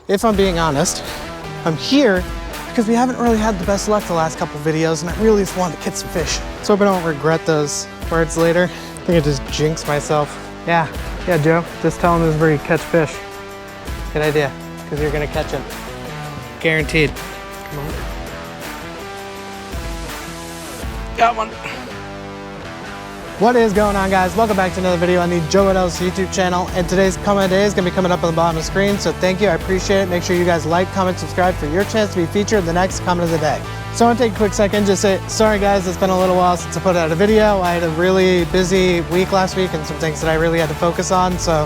If I'm being honest, I'm here because we haven't really had the best luck the last couple videos, and I really just wanted to catch some fish. Let's hope I don't regret those words later. I think I just jinxed myself. Yeah, Joe, just tell him this is where you catch fish. Good idea, because you're gonna catch them. Guaranteed. Come on. Got one. What is going on, guys? Welcome back to another video on the Joe and L's YouTube channel, and today's comment of the day is going to be coming up on the bottom of the screen, so thank you, I appreciate it. Make sure you guys like, comment, subscribe for your chance to be featured in the next comment of the day. So I want to take a quick second, just say, sorry guys, it's been a little while since I put out a video. I had a really busy week last week and some things that I really had to focus on, so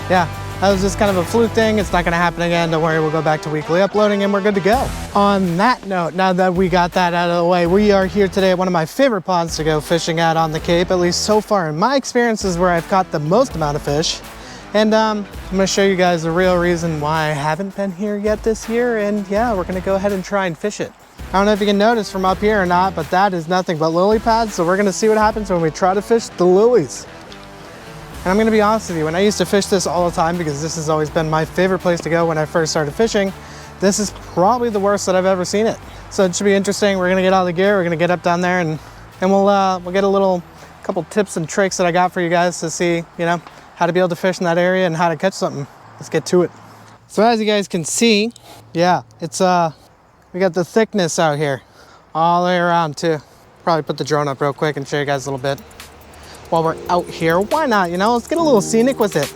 yeah. That was just kind of a fluke thing. It's not gonna happen again. Don't worry, we'll go back to weekly uploading and we're good to go. On that note, now that we got that out of the way, we are here today at one of my favorite ponds to go fishing at on the Cape, at least so far in my experiences where I've caught the most amount of fish. And I'm gonna show you guys the real reason why I haven't been here yet this year. And yeah, we're gonna go ahead and try and fish it. I don't know if you can notice from up here or not, but that is nothing but lily pads. So we're gonna see what happens when we try to fish the lilies. And I'm gonna be honest with you, when I used to fish this all the time, because this has always been my favorite place to go when I first started fishing, this is probably the worst that I've ever seen it. So it should be interesting. We're gonna get all the gear, we're gonna get up down there, and we'll get a couple tips and tricks that I got for you guys to see, you know, how to be able to fish in that area and how to catch something. Let's get to it. So as you guys can see, yeah, it's we got the thickness out here all the way around too. Probably put the drone up real quick and show you guys a little bit. While we're out here, why not, you know? Let's get a little scenic with it.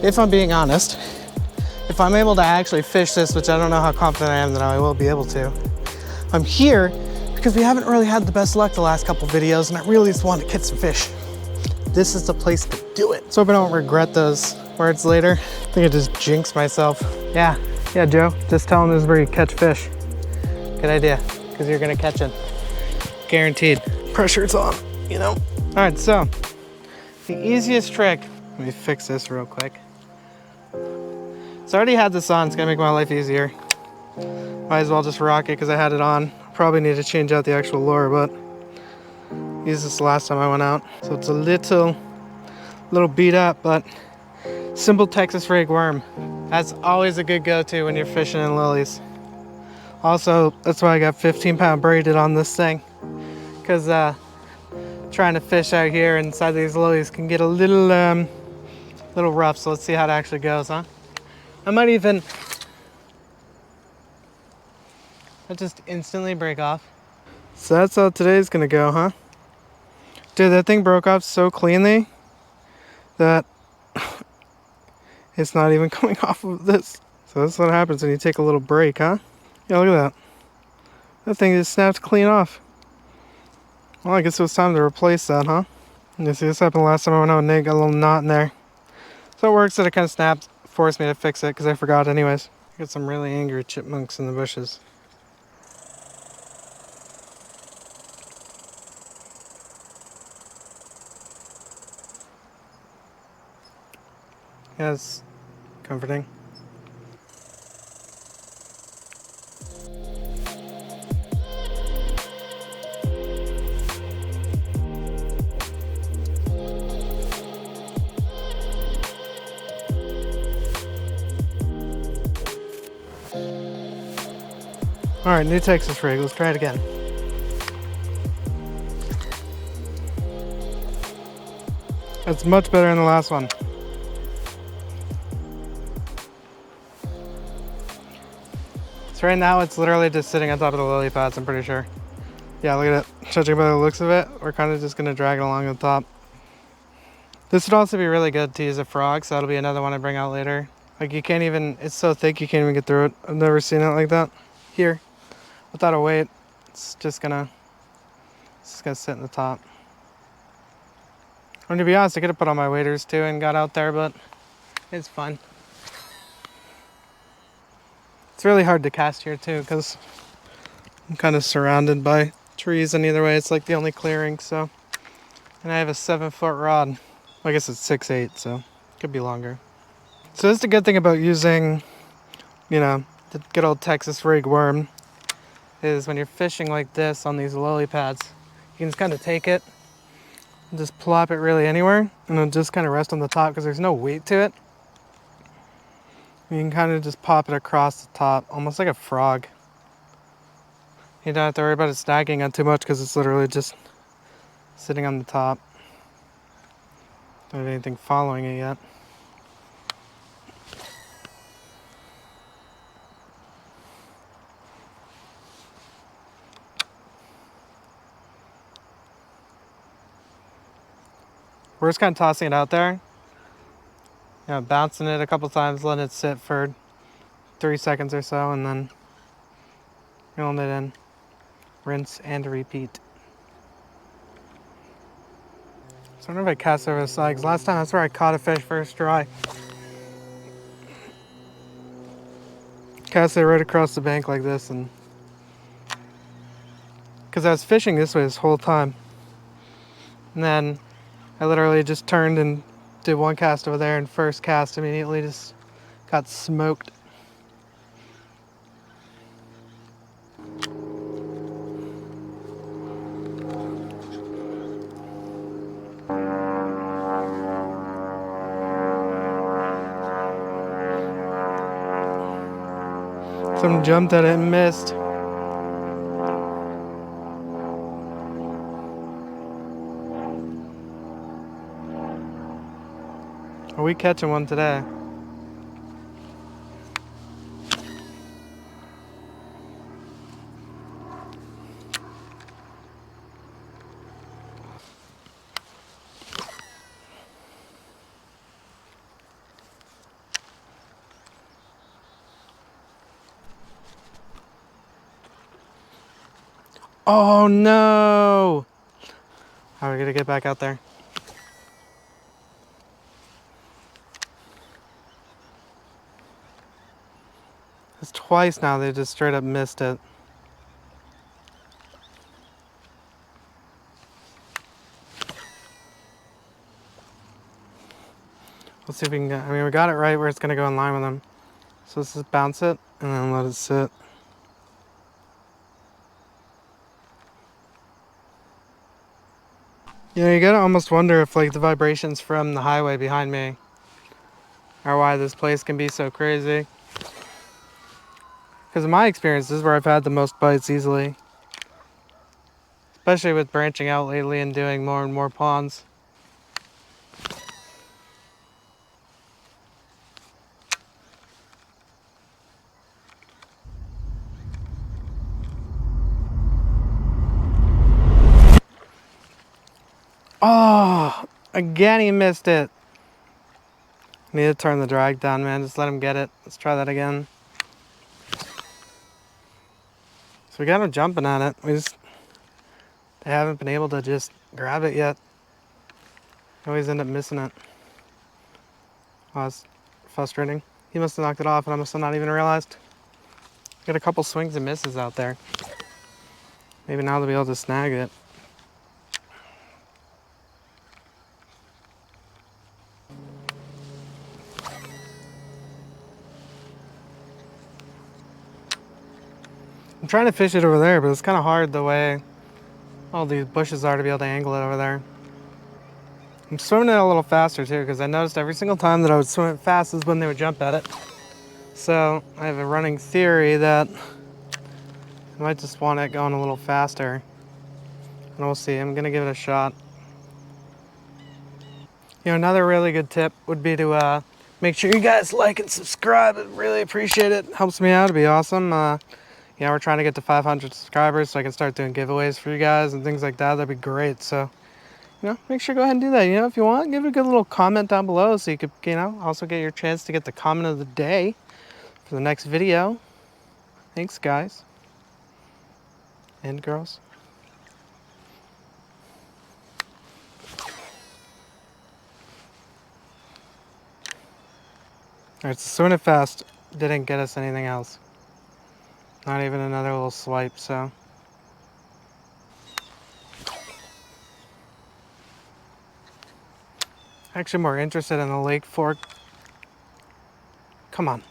If I'm being honest, if I'm able to actually fish this, which I don't know how confident I am that I will be able to, I'm here because we haven't really had the best luck the last couple videos, and I really just wanted to catch some fish. This is the place to do it. So I hope I don't regret those words later. I think I just jinxed myself. Yeah, Joe, just tell him this is where you catch fish. Good idea, because you're gonna catch it. Guaranteed. Pressure's on, you know? All right, so the easiest trick, let me fix this real quick. So I already had this on, it's gonna make my life easier. Might as well just rock it because I had it on. Probably need to change out the actual lure, but I used this last time I went out. So it's a little beat up, but simple Texas rig worm. That's always a good go-to when you're fishing in lilies. Also, that's why I got 15-pound braided on this thing, because trying to fish out here inside these lilies can get a little rough. So let's see how it actually goes, huh? I might even just instantly break off. So that's how today's gonna go, huh? Dude, that thing broke off so cleanly that it's not even coming off of this. So that's what happens when you take a little break, huh? Yeah, look at that. That thing just snapped clean off. Well, I guess it was time to replace that, huh? You see, this happened last time I went out and they got a little knot in there. So it works that it kind of snapped, forced me to fix it because I forgot anyways. I got some really angry chipmunks in the bushes. Yeah, it's comforting. All right, new Texas rig, let's try it again. That's much better than the last one. So right now it's literally just sitting on top of the lily pads, I'm pretty sure. Yeah, look at it. Judging by the looks of it, we're kind of just gonna drag it along the top. This would also be really good to use a frog, so that'll be another one I bring out later. Like you can't even, it's so thick you can't even get through it. I've never seen it like that. Here, without a weight, it's just gonna sit in the top. And to be honest, I could have put on my waders too and got out there, but it's fun. It's It's really hard to cast here too because I'm kind of surrounded by trees, and either way it's like the only clearing. So, and I have a 7-foot rod. Well, I guess it's 6'8", so it could be longer. So that's the good thing about using, you know, the good old Texas rig worm, is when you're fishing like this on these lily pads, you can just kind of take it and just plop it really anywhere, and it'll just kind of rest on the top because there's no weight to it. You can kind of just pop it across the top, almost like a frog. You don't have to worry about it snagging on too much because it's literally just sitting on the top. Don't have anything following it yet. We're just kind of tossing it out there, you know, bouncing it a couple times, letting it sit for 3 seconds or so, and then reeling it in. Rinse and repeat. So I wonder if I cast over the side, because last time that's where I caught a fish first dry. Cast it right across the bank like this, and because I was fishing this way this whole time. And then I literally just turned and did one cast over there, and first cast immediately just got smoked. Some jumped at it and missed. Are we catching one today? Oh no! How are we gonna get back out there? It's twice now they just straight up missed it. Let's see if we can get, I mean, we got it right where it's gonna go in line with them. So let's just bounce it and then let it sit. You know, you gotta almost wonder if like the vibrations from the highway behind me are why this place can be so crazy. Because in my experience, this is where I've had the most bites easily. Especially with branching out lately and doing more and more ponds. Oh, again he missed it. Need to turn the drag down, man. Just let him get it. Let's try that again. So we got him jumping at it. They haven't been able to just grab it yet. They always end up missing it. Oh, that's frustrating. He must have knocked it off and I must have not even realized. Got a couple swings and misses out there. Maybe now they'll be able to snag it. I'm trying to fish it over there, but it's kind of hard the way all these bushes are to be able to angle it over there. I'm swimming it a little faster too, because I noticed every single time that I would swim it fast is when they would jump at it. So I have a running theory that I might just want it going a little faster. And we'll see. I'm gonna give it a shot. You know, another really good tip would be to make sure you guys like and subscribe. I'd really appreciate it. Helps me out. It'd be awesome. Yeah, we're trying to get to 500 subscribers so I can start doing giveaways for you guys and things like that. That'd be great. So, you know, make sure go ahead and do that. You know, if you want, give it a good little comment down below so you could, you know, also get your chance to get the comment of the day for the next video. Thanks, guys and girls. All right, so swimming it fast didn't get us anything else. Not even another little swipe, so. Actually more interested in the lake fork. Come on.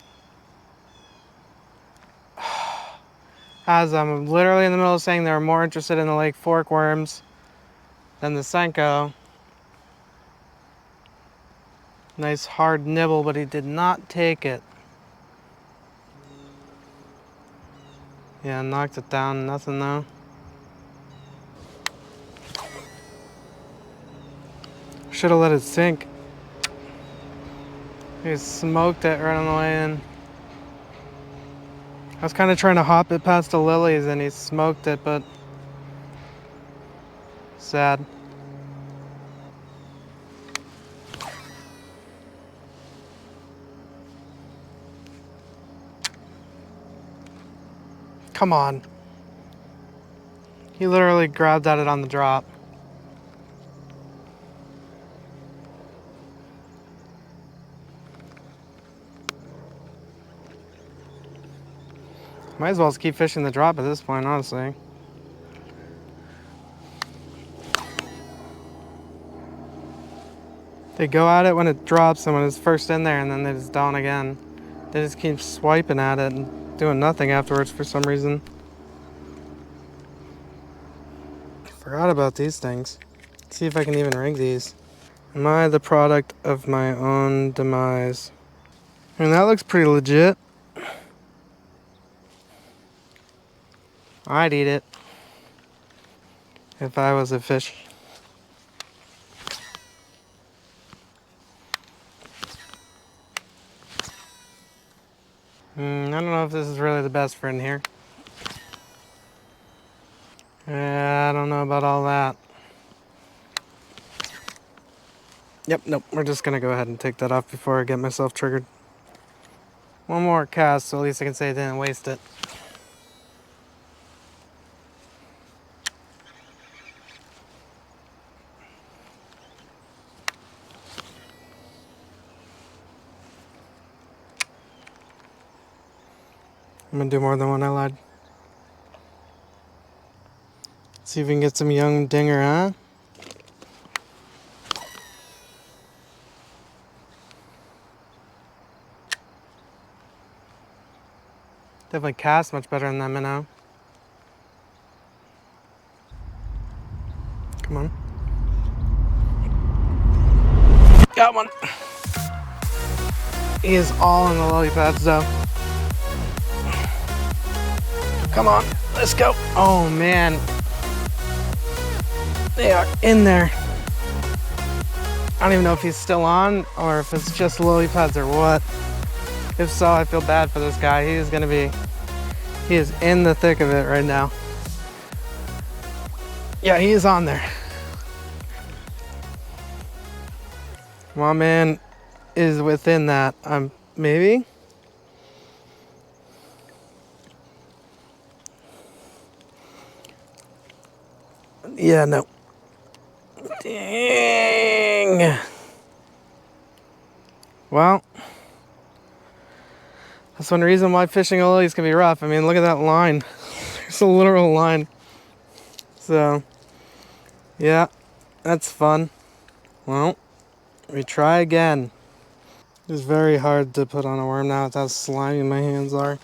As I'm literally in the middle of saying they're more interested in the lake fork worms than the Senko. Nice hard nibble, but he did not take it. Yeah, knocked it down, nothing though. Should have let it sink. He smoked it right on the way in. I was kind of trying to hop it past the lilies and he smoked it, but sad. Come on. He literally grabbed at it on the drop. Might as well just keep fishing the drop at this point, honestly. They go at it when it drops and when it's first in there, and then they just don't again. They just keep swiping at it and doing nothing afterwards for some reason. Forgot about these things. Let's see if I can even rig these. Am I the product of my own demise? I mean, that looks pretty legit. I'd eat it if I was a fish. I don't know if this is really the best for in here. Yeah, I don't know about all that. Yep, nope, we're just gonna go ahead and take that off before I get myself triggered. One more cast, so at least I can say I didn't waste it. I'm gonna do more than one, I lied. See if we can get some young dinger, huh? Definitely cast much better than that minnow. Come on. Got one. He is all in the lily pads though. Come on, let's go. Oh man. They are in there. I don't even know if he's still on or if it's just lily pads or what. If so, I feel bad for this guy. He is in the thick of it right now. Yeah, he is on there. My man is within that. Maybe? Yeah, no. Dang. Well, that's one reason why fishing a lilies can be rough. I mean, look at that line. There's a literal line. So, yeah, that's fun. Well, we try again. It's very hard to put on a worm now with how slimy my hands are.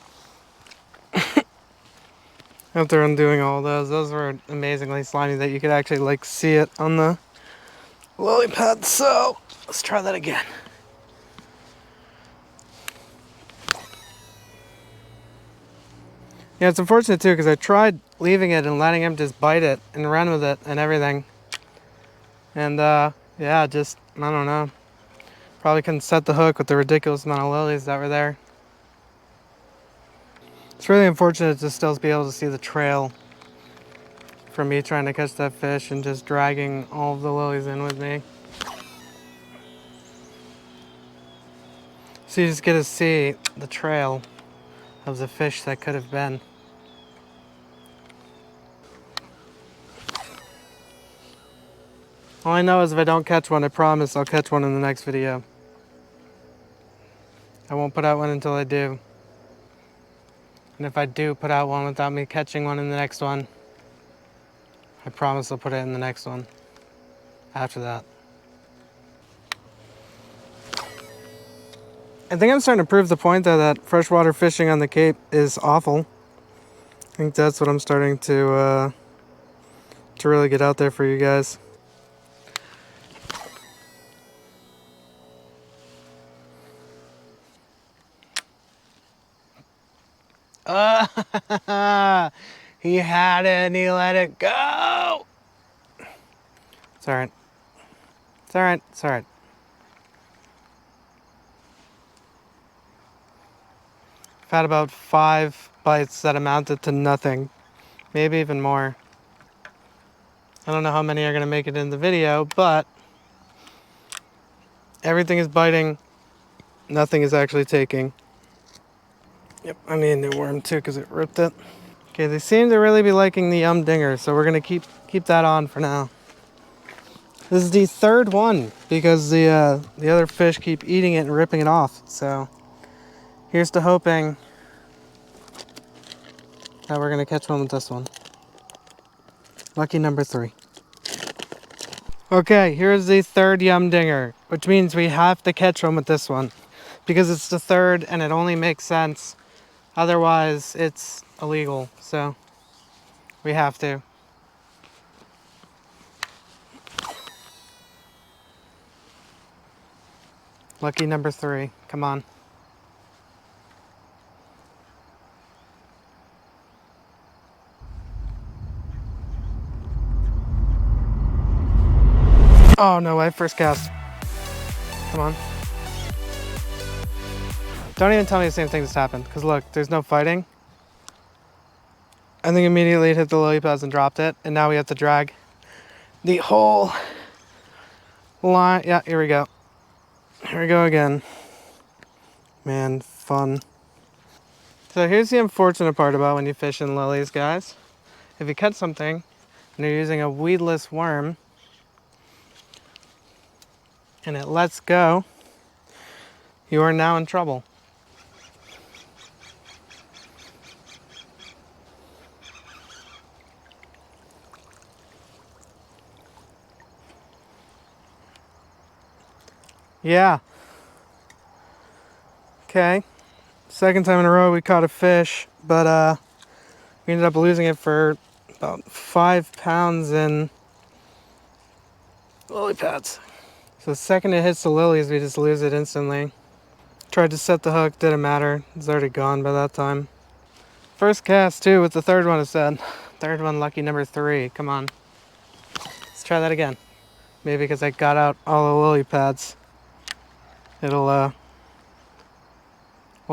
After undoing all those were amazingly slimy that you could actually like see it on the lily pad. So let's try that again. Yeah, it's unfortunate too because I tried leaving it and letting him just bite it and run with it and everything. And yeah, just, I don't know. Probably couldn't set the hook with the ridiculous amount of lilies that were there. It's really unfortunate to still be able to see the trail from me trying to catch that fish and just dragging all of the lilies in with me. So you just get to see the trail of the fish that could have been. All I know is if I don't catch one, I promise I'll catch one in the next video. I won't put out one until I do. And if I do put out one without me catching one in the next one, I promise I'll put it in the next one after that. I think I'm starting to prove the point though that freshwater fishing on the Cape is awful. I think that's what I'm starting to really get out there for you guys. He had it and he let it go. It's all right. It's all right. It's all right. I've had about 5 bites that amounted to nothing, maybe even more. I don't know how many are going to make it in the video, but everything is biting. Nothing is actually taking. Yep, I need a new worm too because it ripped it. Okay, they seem to really be liking the dinger, so we're gonna keep that on for now. This is the 3rd one because the other fish keep eating it and ripping it off. So here's to hoping that we're gonna catch one with this one. Lucky number 3. Okay, here's the 3rd dinger, which means we have to catch one with this one because it's the 3rd and it only makes sense. Otherwise, it's illegal, so we have to. Lucky number 3, come on. Oh, no way, first cast. Come on. Don't even tell me the same thing just happened, because look, there's no fighting. I think immediately it hit the lily pads and dropped it, and now we have to drag the whole line. Yeah, here we go. Here we go again. Man, fun. So here's the unfortunate part about when you fish in lilies, guys. If you catch something and you're using a weedless worm and it lets go, you are now in trouble. Yeah. Okay. 2nd time in a row we caught a fish, but we ended up losing it for about 5 pounds in lily pads. So the second it hits the lilies, we just lose it instantly. Tried to set the hook, didn't matter. It's already gone by that time. First cast too with the 3rd one, it said. 3rd one, lucky number 3. Come on. Let's try that again. Maybe because I got out all the lily pads. We'll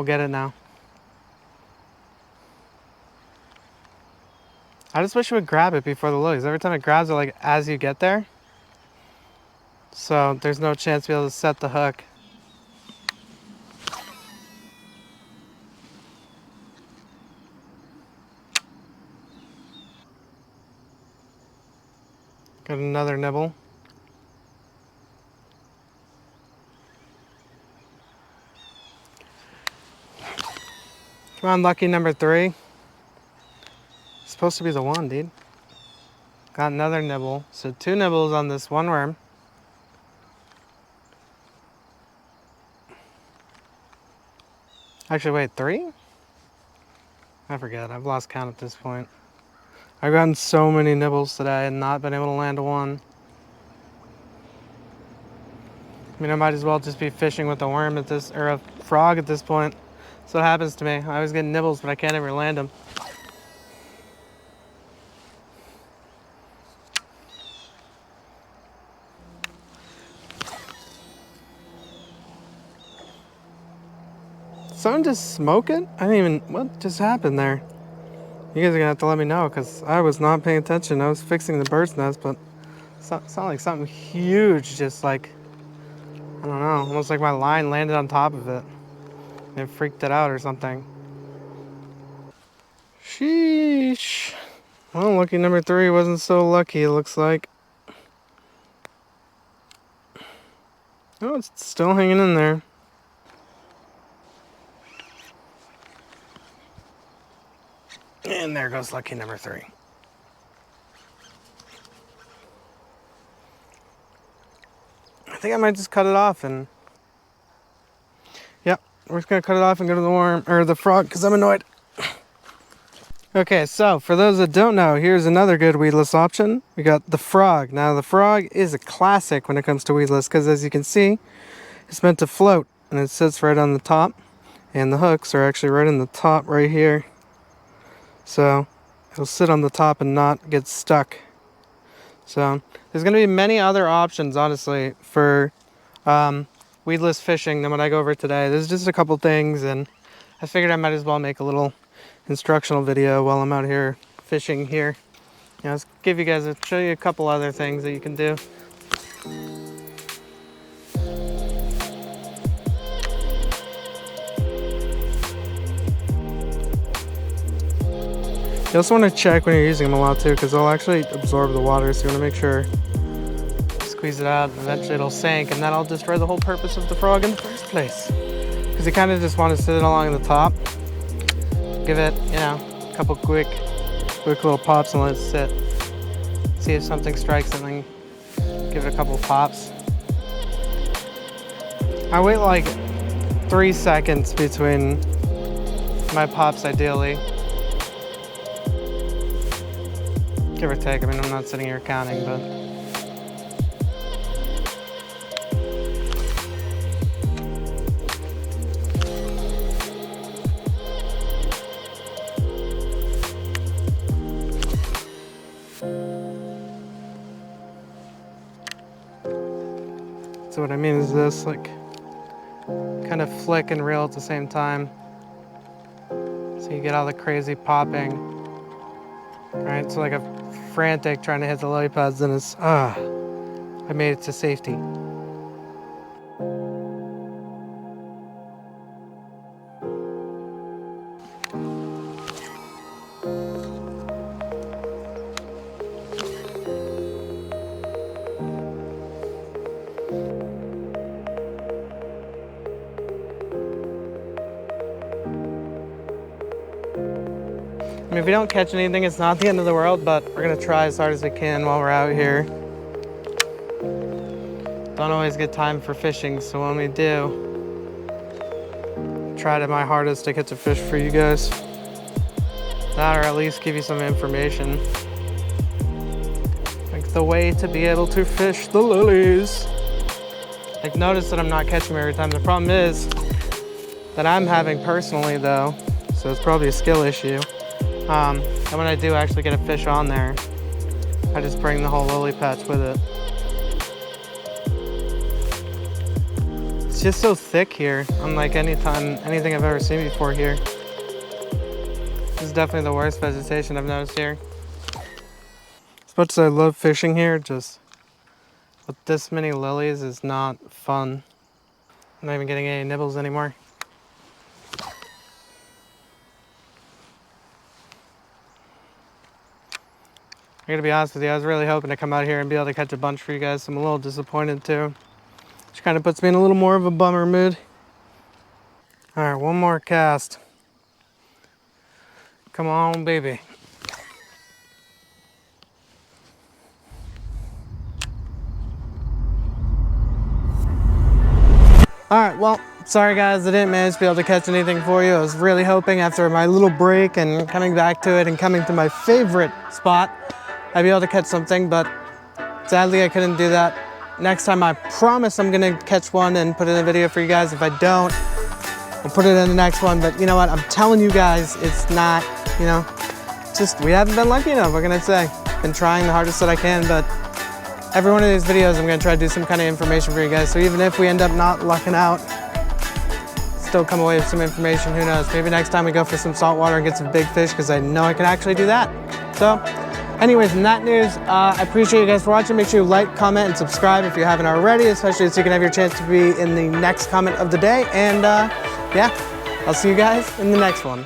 get it now. I just wish it would grab it before the lilies. Every time it grabs it, like as you get there. So there's no chance to be able to set the hook. Got another nibble. Come on, lucky number 3. It's supposed to be the one, dude. Got another nibble. So 2 nibbles on this one worm. Actually, wait, 3? I forget. I've lost count at this point. I've gotten so many nibbles today and not been able to land one. I mean, I might as well just be fishing with a worm at this, or a frog at this point. That's what happens to me. I always get nibbles, but I can't ever land them. Someone just smoking? I didn't even, what just happened there? You guys are gonna have to let me know because I was not paying attention. I was fixing the bird's nest, but it sounded like something huge, just like, I don't know, almost like my line landed on top of it. And it freaked it out or something. Sheesh. Well, lucky number 3 wasn't so lucky, it looks like. Oh, it's still hanging in there. And there goes lucky number 3. I think I might just cut it off and... Yep, we're just gonna cut it off and go to the worm, or the frog, because I'm annoyed. Okay, so for those that don't know, here's another good weedless option. We got the frog. Now the frog is a classic when it comes to weedless, because as you can see, it's meant to float, and it sits right on the top, and the hooks are actually right in the top right here. So it'll sit on the top and not get stuck. So there's going to be many other options, honestly, for weedless fishing than what I go over today. There's just a couple things, and I figured I might as well make a little instructional video while I'm out here fishing here. You know, let's give you guys show you a couple other things that you can do. You also want to check when you're using them a lot too, because they'll actually absorb the water, so you want to make sure squeeze it out, and eventually it'll sink, and that'll destroy the whole purpose of the frog in the first place. Because you kind of just want to sit it along the top, give it, you know, a couple quick little pops and let it sit. See if something strikes it, and then give it a couple pops. I wait like 3 seconds between my pops, ideally. Give or take. I mean, I'm not sitting here counting, but... So what I mean is this, like, kind of flick and reel at the same time. So you get all the crazy popping. Right, so like a frantic trying to hit the lily pads, and it's, I made it to safety. I mean, if we don't catch anything, it's not the end of the world, but we're gonna try as hard as we can while we're out here. Don't always get time for fishing, so when we do, try my hardest to catch a fish for you guys. That, or at least give you some information. Like the way to be able to fish the lilies. Like, notice that I'm not catching them every time. The problem is that I'm having personally, though, so it's probably a skill issue. And when I do actually get a fish on there, I just bring the whole lily patch with it. It's just so thick here, unlike anything I've ever seen before here. This is definitely the worst vegetation I've noticed here. As much as I love fishing here, just with this many lilies is not fun. I'm not even getting any nibbles anymore. I gotta be honest with you, I was really hoping to come out here and be able to catch a bunch for you guys, so I'm a little disappointed too. Which kind of puts me in a little more of a bummer mood. All right, one more cast. Come on, baby. All right, well, sorry guys, I didn't manage to be able to catch anything for you. I was really hoping after my little break and coming back to it and coming to my favorite spot, I'd be able to catch something, but sadly I couldn't do that. Next time I promise I'm gonna catch one and put it in a video for you guys. If I don't, I'll put it in the next one. But you know what, I'm telling you guys, it's not, you know, just we haven't been lucky enough, what can I say? Been trying the hardest that I can, but every one of these videos I'm gonna try to do some kind of information for you guys. So even if we end up not lucking out, still come away with some information, who knows? Maybe next time we go for some saltwater and get some big fish, because I know I can actually do that. So anyways, in that news, I appreciate you guys for watching. Make sure you like, comment, and subscribe if you haven't already, especially so you can have your chance to be in the next comment of the day. And yeah, I'll see you guys in the next one.